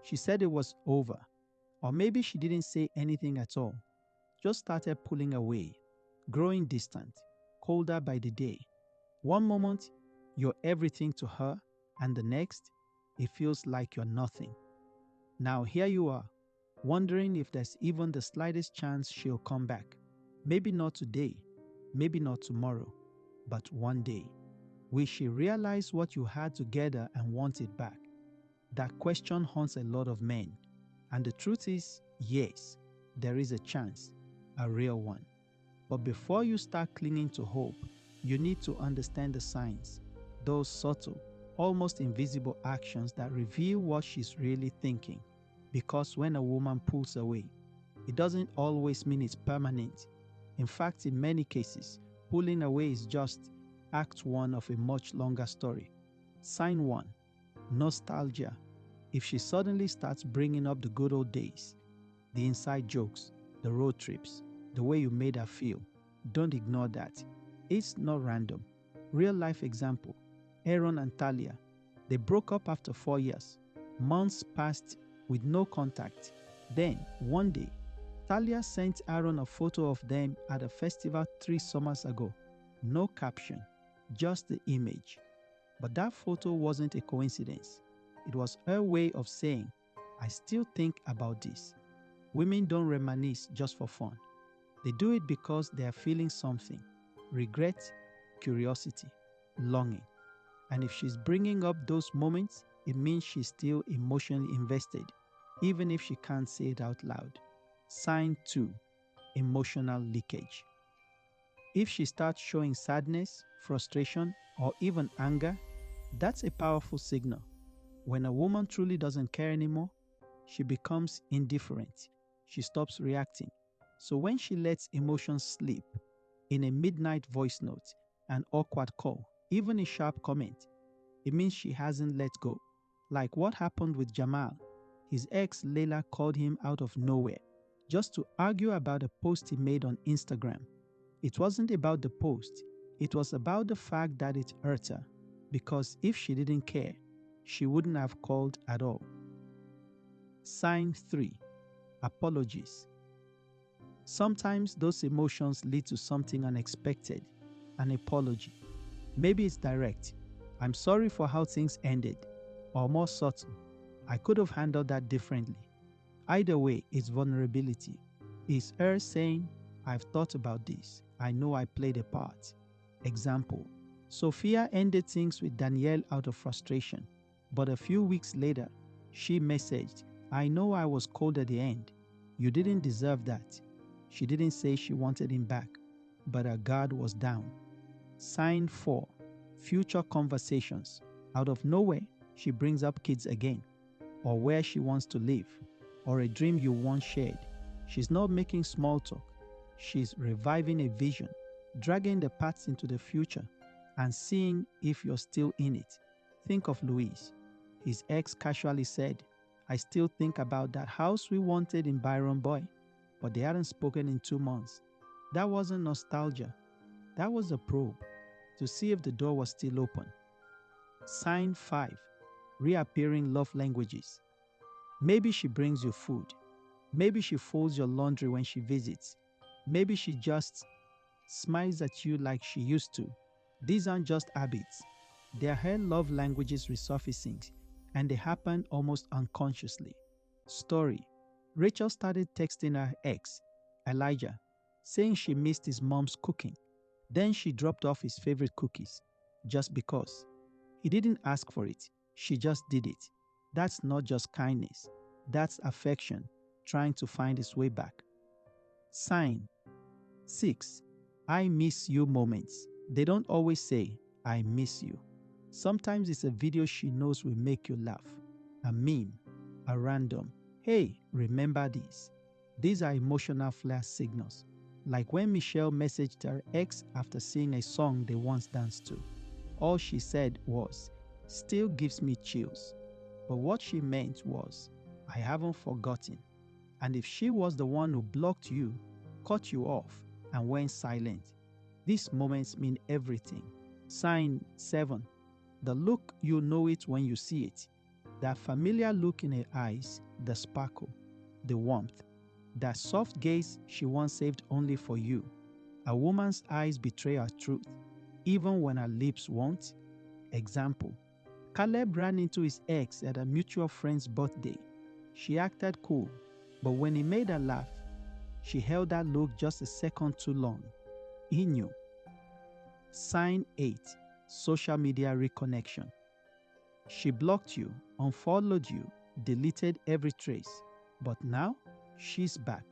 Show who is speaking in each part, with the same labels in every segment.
Speaker 1: She said it was over. Or maybe she didn't say anything at all, just started pulling away, growing distant, colder by the day. One moment, you're everything to her, and the next, it feels like you're nothing. Now here you are, wondering if there's even the slightest chance she'll come back. Maybe not today, maybe not tomorrow, but one day. Will she realize what you had together and want it back? That question haunts a lot of men. And the truth is, yes, there is a chance, a real one. But before you start clinging to hope, you need to understand the signs, those subtle, almost invisible actions that reveal what she's really thinking. Because when a woman pulls away, it doesn't always mean it's permanent. In fact, in many cases, pulling away is just act one of a much longer story. Sign one, nostalgia. If she suddenly starts bringing up the good old days, the inside jokes, the road trips, the way you made her feel, don't ignore that. It's not random. Real life example, Aaron and Talia. They broke up after 4 years. Months passed with no contact. Then, one day, Talia sent Aaron a photo of them at a festival 3 summers ago. No caption, just the image. But that photo wasn't a coincidence. It was her way of saying, I still think about this. Women don't reminisce just for fun. They do it because they are feeling something. Regret, curiosity, longing. And if she's bringing up those moments, it means she's still emotionally invested, even if she can't say it out loud. Sign 2, emotional leakage. If she starts showing sadness, frustration, or even anger, that's a powerful signal. When a woman truly doesn't care anymore, she becomes indifferent. She stops reacting. So when she lets emotions slip, in a midnight voice note, an awkward call, even a sharp comment, it means she hasn't let go. Like what happened with Jamal. His ex Layla called him out of nowhere just to argue about a post he made on Instagram. It wasn't about the post, it was about the fact that it hurt her, because if she didn't care, she wouldn't have called at all. Sign 3, apologies. Sometimes those emotions lead to something unexpected, an apology. Maybe it's direct, I'm sorry for how things ended, or more subtle, I could have handled that differently. Either way, it's vulnerability. It's her saying, I've thought about this, I know I played a part. Example, Sophia ended things with Danielle out of frustration, but a few weeks later, she messaged, I know I was cold at the end. You didn't deserve that. She didn't say she wanted him back, but her guard was down. Sign 4, future conversations. Out of nowhere, she brings up kids again, or where she wants to live, or a dream you once shared. She's not making small talk. She's reviving a vision, dragging the past into the future, and seeing if you're still in it. Think of Luis. His ex casually said, I still think about that house we wanted in Byron Boy, but they hadn't spoken in 2 months. That wasn't nostalgia. That was a probe to see if the door was still open. Sign 5, reappearing love languages. Maybe she brings you food. Maybe she folds your laundry when she visits. Maybe she just smiles at you like she used to. These aren't just habits. They are her love languages resurfacing, and they happen almost unconsciously. Story. Rachel started texting her ex, Elijah, saying she missed his mom's cooking. Then she dropped off his favorite cookies, just because. He didn't ask for it, she just did it. That's not just kindness, that's affection, trying to find its way back. Sign 6, I miss you moments. They don't always say, I miss you. Sometimes it's a video she knows will make you laugh, a meme, a random, hey, remember this. These are emotional flare signals, like when Michelle messaged her ex after seeing a song they once danced to. All she said was, still gives me chills. But what she meant was, I haven't forgotten. And if she was the one who blocked you, cut you off, and went silent, these moments mean everything. Sign 7, the look you know it when you see it. That familiar look in her eyes, the sparkle, the warmth, that soft gaze she once saved only for you. A woman's eyes betray her truth, even when her lips won't. Example: Caleb ran into his ex at a mutual friend's birthday. She acted cool, but when he made her laugh, she held that look just a second too long. He knew. Sign 8: Social media reconnection. She blocked you, unfollowed you, deleted every trace. But now, she's back,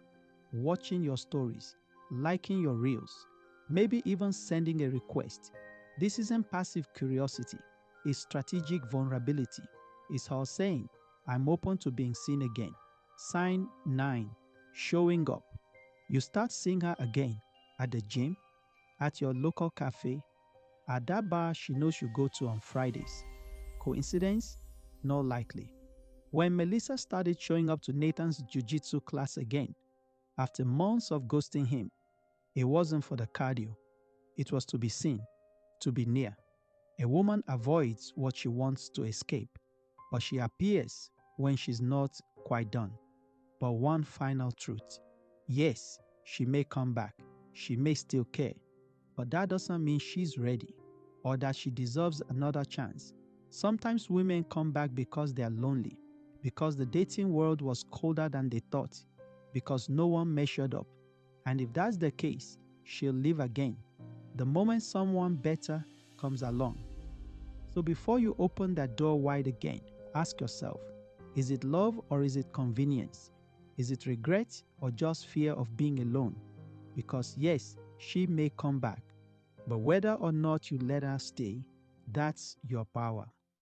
Speaker 1: watching your stories, liking your reels, maybe even sending a request. This isn't passive curiosity, it's strategic vulnerability. It's her saying, I'm open to being seen again. Sign 9: Showing up. You start seeing her again at the gym, at your local cafe, at that bar she knows you go to on Fridays. Coincidence? Not likely. When Melissa started showing up to Nathan's jiu-jitsu class again, after months of ghosting him, it wasn't for the cardio. It was to be seen, to be near. A woman avoids what she wants to escape, but she appears when she's not quite done. But one final truth: yes, she may come back, she may still care, but that doesn't mean she's ready or that she deserves another chance. Sometimes women come back because they are lonely, because the dating world was colder than they thought, because no one measured up. And if that's the case, she'll leave again the moment someone better comes along. So before you open that door wide again, ask yourself, is it love or is it convenience? Is it regret or just fear of being alone? Because yes, she may come back, but whether or not you let her stay, that's your power.